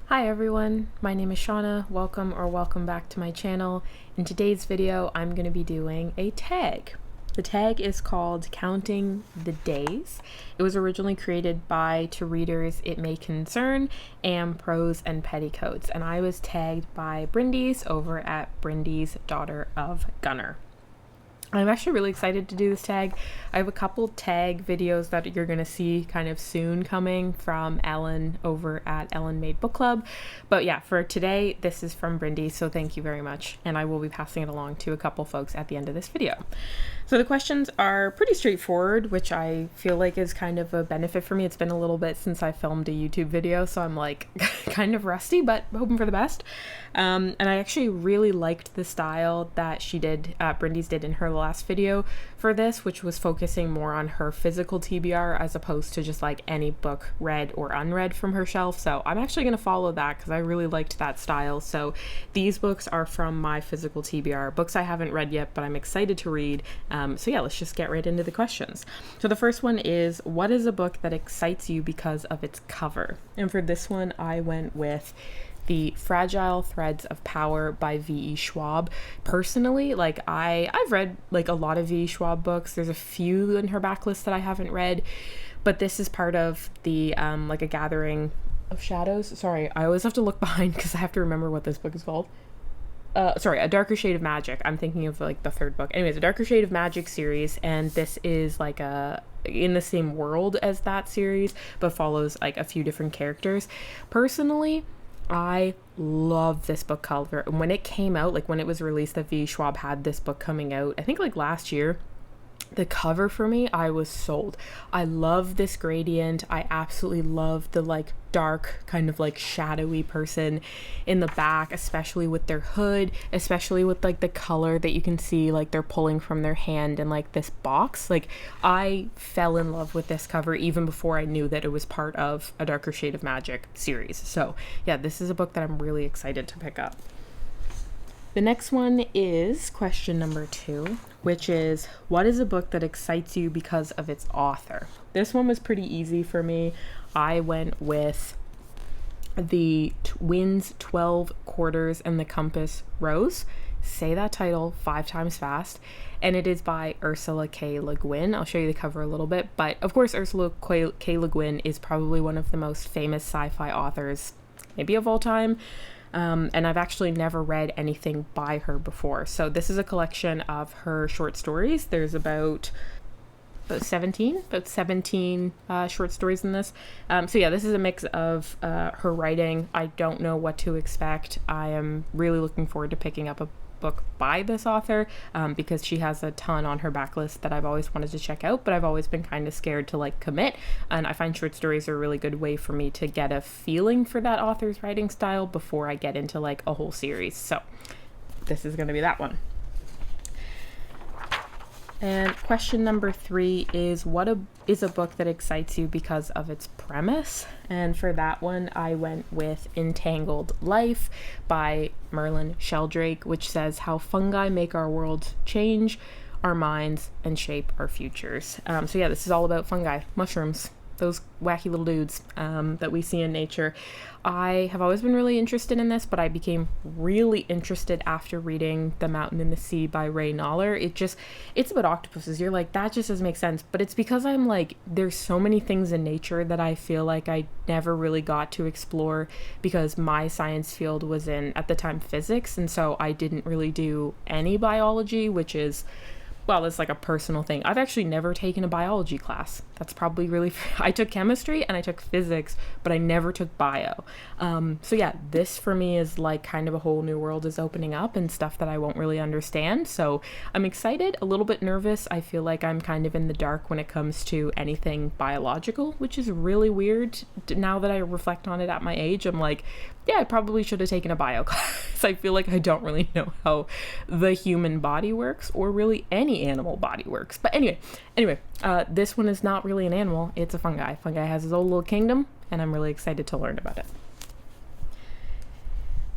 Hi everyone, my name is Shauna. Welcome back to my channel. In today's video, I'm going to be doing a tag. The tag is called Counting the Days. It was originally created by To Readers It May Concern and Prose and Petticoats, and I was tagged by Bryndis over at Bryndis Daughter of Gunner. I'm actually really excited to do this tag. I have a couple tag videos that you're going to see kind of soon coming from Ellen over at Ellen Made Book Club. But yeah, for today, this is from Bryndis, so thank you very much. And I will be passing it along to a couple folks at the end of this video. So the questions are pretty straightforward, which I feel like is kind of a benefit for me. It's been a little bit since I filmed a YouTube video, so I'm like kind of rusty, but hoping for the best. And I actually really liked the style that she did, Bryndis did in her last video for this, which was focusing more on her physical TBR as opposed to just like any book read or unread from her shelf. So I'm actually going to follow that because I really liked that style. So these books are from my physical TBR, books I haven't read yet, but I'm excited to read. So yeah, let's just get right into the questions. So the first one is, what is a book that excites you because of its cover? And for this one, I went with The Fragile Threads of Power by V.E. Schwab. Personally, like I've read like a lot of V.E. Schwab books. There's a few in her backlist that I haven't read, but this is part of the like a gathering of shadows. Sorry, I always have to look behind because I have to remember what this book is called. Sorry, A Darker Shade of Magic. I'm thinking of like the third book. Anyways, A Darker Shade of Magic series, and this is like in the same world as that series, but follows like a few different characters. Personally, I love this book cover. And when it came out, like when it was released that V. Schwab had this book coming out, I think like last year, the cover for me, I was sold. I love this gradient. I absolutely love the like dark kind of like shadowy person in the back, especially with their hood, especially with like the color that you can see like they're pulling from their hand and like this box. Like I fell in love with this cover even before I knew that it was part of A Darker Shade of Magic series. So yeah, this is a book that I'm really excited to pick up. The next one is question number 2, which is, what is a book that excites you because of its author? This one was pretty easy for me. I went with The Wind's 12 Quarters and the Compass Rose. Say that title 5 times fast. And it is by Ursula K. Le Guin. I'll show you the cover a little bit. But of course, Ursula K. Le Guin is probably one of the most famous sci-fi authors, maybe of all time. And I've actually never read anything by her before. So this is a collection of her short stories. There's about 17 short stories in this. So yeah, this is a mix of her writing. I don't know what to expect. I am really looking forward to picking up a book by this author because she has a ton on her backlist that I've always wanted to check out, but I've always been kind of scared to like commit, and I find short stories are a really good way for me to get a feeling for that author's writing style before I get into like a whole series. So this is going to be that one. And question number 3 is, what is a book that excites you because of its premise? And for that one, I went with Entangled Life by Merlin Sheldrake, which says how fungi make our world change, our minds, and shape our futures. So yeah, this is all about fungi, mushrooms, those wacky little dudes that we see in nature. I have always been really interested in this, but I became really interested after reading The Mountain and the Sea by Ray Noller. It's about octopuses. You're like, that just doesn't make sense. But it's because I'm like, there's so many things in nature that I feel like I never really got to explore because my science field was in, at the time, physics. And so I didn't really do any biology, which is, well, it's like a personal thing. I've actually never taken a biology class. That's probably really, I took chemistry and I took physics, but I never took bio. So yeah, this for me is like kind of a whole new world is opening up and stuff that I won't really understand. So I'm excited, a little bit nervous. I feel like I'm kind of in the dark when it comes to anything biological, which is really weird. Now that I reflect on it at my age, I'm like, yeah, I probably should have taken a bio class. I feel like I don't really know how the human body works or really any animal body works. But anyway, this one is not really an animal. It's a fungi. Fungi has its own little kingdom, and I'm really excited to learn about it.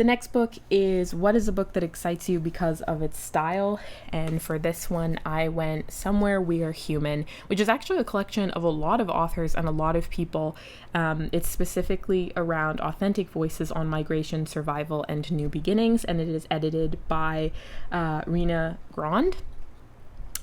The next book is What is a Book That Excites You Because of Its Style? And for this one, I went Somewhere We Are Human, which is actually a collection of a lot of authors and a lot of people. It's specifically around authentic voices on migration, survival, and new beginnings, and it is edited by Rena Grand.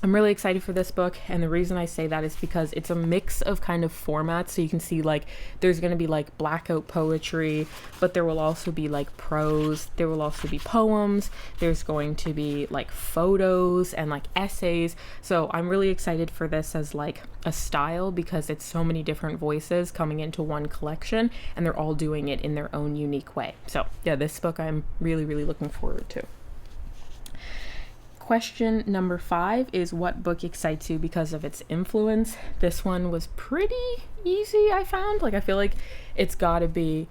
I'm really excited for this book, and the reason I say that is because it's a mix of kind of formats. So you can see like there's going to be like blackout poetry, but there will also be like prose, there will also be poems, there's going to be like photos and like essays. So I'm really excited for this as like a style because it's so many different voices coming into one collection, and they're all doing it in their own unique way. So yeah, this book I'm really looking forward to. Question number 5 is what book excites you because of its influence? This one was pretty easy, I found. Like, I feel like it's got to be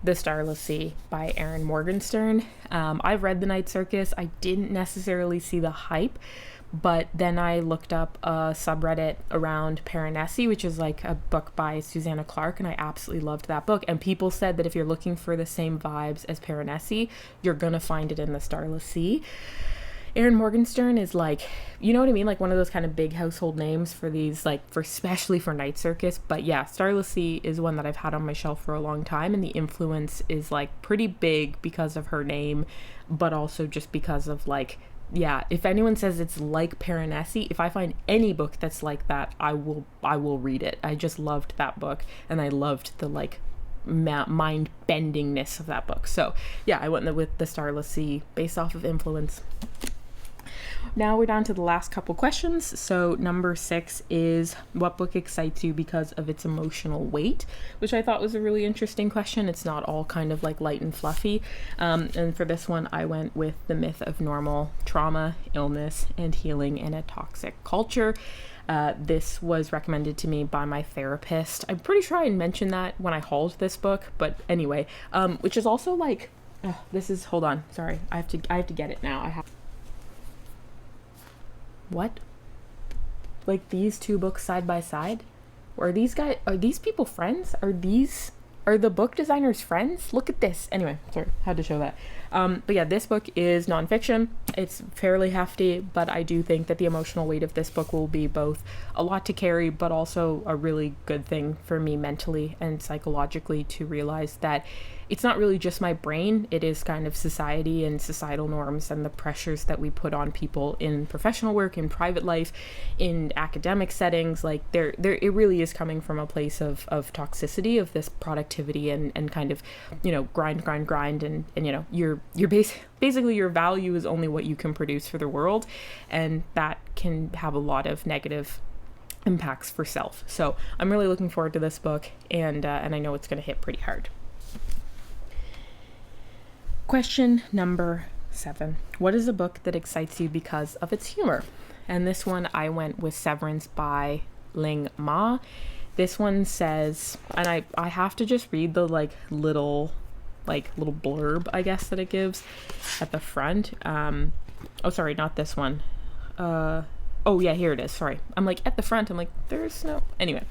The Starless Sea by Erin Morgenstern. I've read The Night Circus. I didn't necessarily see the hype, but then I looked up a subreddit around Piranesi, which is like a book by Susanna Clarke, and I absolutely loved that book. And people said that if you're looking for the same vibes as Piranesi, you're gonna find it in The Starless Sea. Erin Morgenstern is like, you know what I mean? Like one of those kind of big household names for these, like for especially for Night Circus. But yeah, Starless Sea is one that I've had on my shelf for a long time, and the influence is like pretty big because of her name, but also just because of like, yeah, if anyone says it's like Piranesi, if I find any book that's like that, I will read it. I just loved that book, and I loved the like mind bendingness of that book. So yeah, I went with The Starless Sea based off of influence. Now we're down to the last couple questions. So number 6 is what book excites you because of its emotional weight, which I thought was a really interesting question. It's not all kind of like light and fluffy. And for this one, I went with The Myth of Normal: Trauma, Illness, and Healing in a Toxic Culture. This was recommended to me by my therapist. I'm pretty sure I mentioned that when I hauled this book, but anyway, which is also like, this is, hold on, sorry, I have to get it now. What? Like these two books side by side? Are these people friends? Are the book designers friends? Look at this. Anyway, sorry, had to show that. But yeah, this book is nonfiction. It's fairly hefty, but I do think that the emotional weight of this book will be both a lot to carry, but also a really good thing for me mentally and psychologically to realize that it's not really just my brain. It is kind of society and societal norms and the pressures that we put on people in professional work, in private life, in academic settings. Like it really is coming from a place of toxicity, of this productivity and kind of, you know, grind and you know, you're basically your value is only what you can produce for the world, and that can have a lot of negative impacts for self. So I'm really looking forward to this book, and I know it's going to hit pretty hard. Question number 7. What is a book that excites you because of its humor? And this one I went with Severance by Ling Ma. This one says, and I have to just read the little blurb, I guess, that it gives at the front. Oh, sorry, not this one. Oh yeah, here it is. Sorry. I'm like at the front. I'm like, there's no, anyway.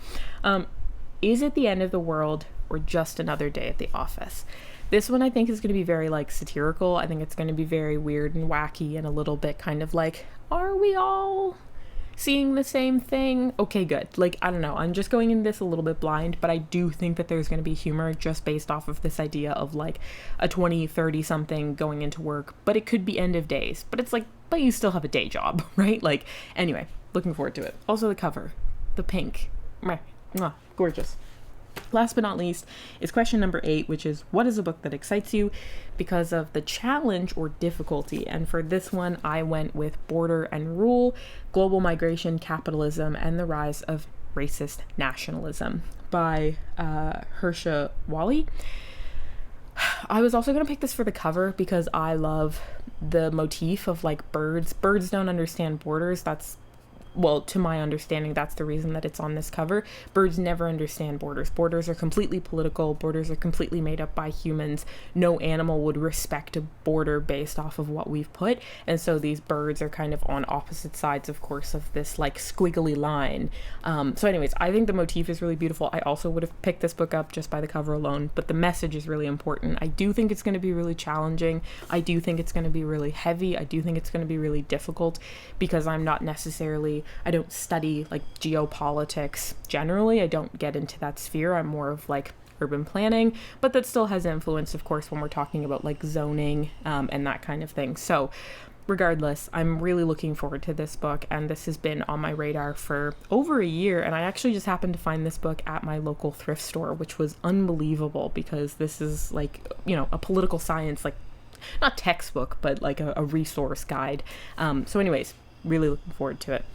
Is it the end of the world or just another day at the office? This one I think is going to be very satirical. I think it's going to be very weird and wacky and a little bit kind of like, are we all seeing the same thing? Okay, good. I don't know. I'm just going in this a little bit blind, but I do think that there's going to be humor just based off of this idea of a 20, 30 something going into work, but it could be end of days. But it's but you still have a day job, right? Anyway, looking forward to it. Also the cover, the pink, gorgeous. Last but not least is question number 8, which is what is a book that excites you because of the challenge or difficulty? And for this one, I went with Border and Rule: Global Migration, Capitalism, and the Rise of Racist Nationalism by Hersha Wally. I was also going to pick this for the cover because I love the motif of birds. Birds don't understand borders. That's well, to my understanding, that's the reason that it's on this cover. Birds never understand borders. Borders are completely political. Borders are completely made up by humans. No animal would respect a border based off of what we've put. And so these birds are kind of on opposite sides, of course, of this like squiggly line. So anyways, I think the motif is really beautiful. I also would have picked this book up just by the cover alone, but the message is really important. I do think it's going to be really challenging. I do think it's going to be really heavy. I do think it's going to be really difficult because I'm not necessarily, I don't study like geopolitics generally. I don't get into that sphere. I'm more of like urban planning, but that still has influence, of course, when we're talking about like zoning and that kind of thing. So regardless, I'm really looking forward to this book, and this has been on my radar for over a year, and I actually just happened to find this book at my local thrift store, which was unbelievable because this is like, you know, a political science, like not textbook, but like a resource guide. So anyways, really looking forward to it.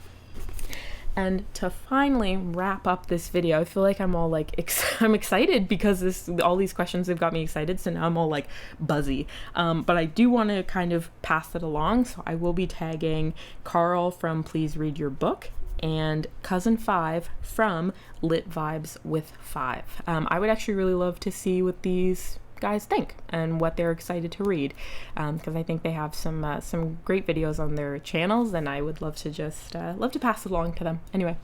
And to finally wrap up this video, I feel like I'm all like, I'm excited because all these questions have got me excited. So now I'm all like buzzy. But I do want to kind of pass it along. So I will be tagging Carl from Please Read Your Book and Cousin 5 from Lit Vibes with 5. I would actually really love to see what these guys think and what they're excited to read, because I think they have some great videos on their channels, and I would love to just love to pass it along to them. Anyway,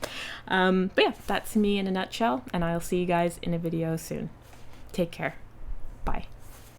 but yeah, that's me in a nutshell, and I'll see you guys in a video soon. Take care. Bye.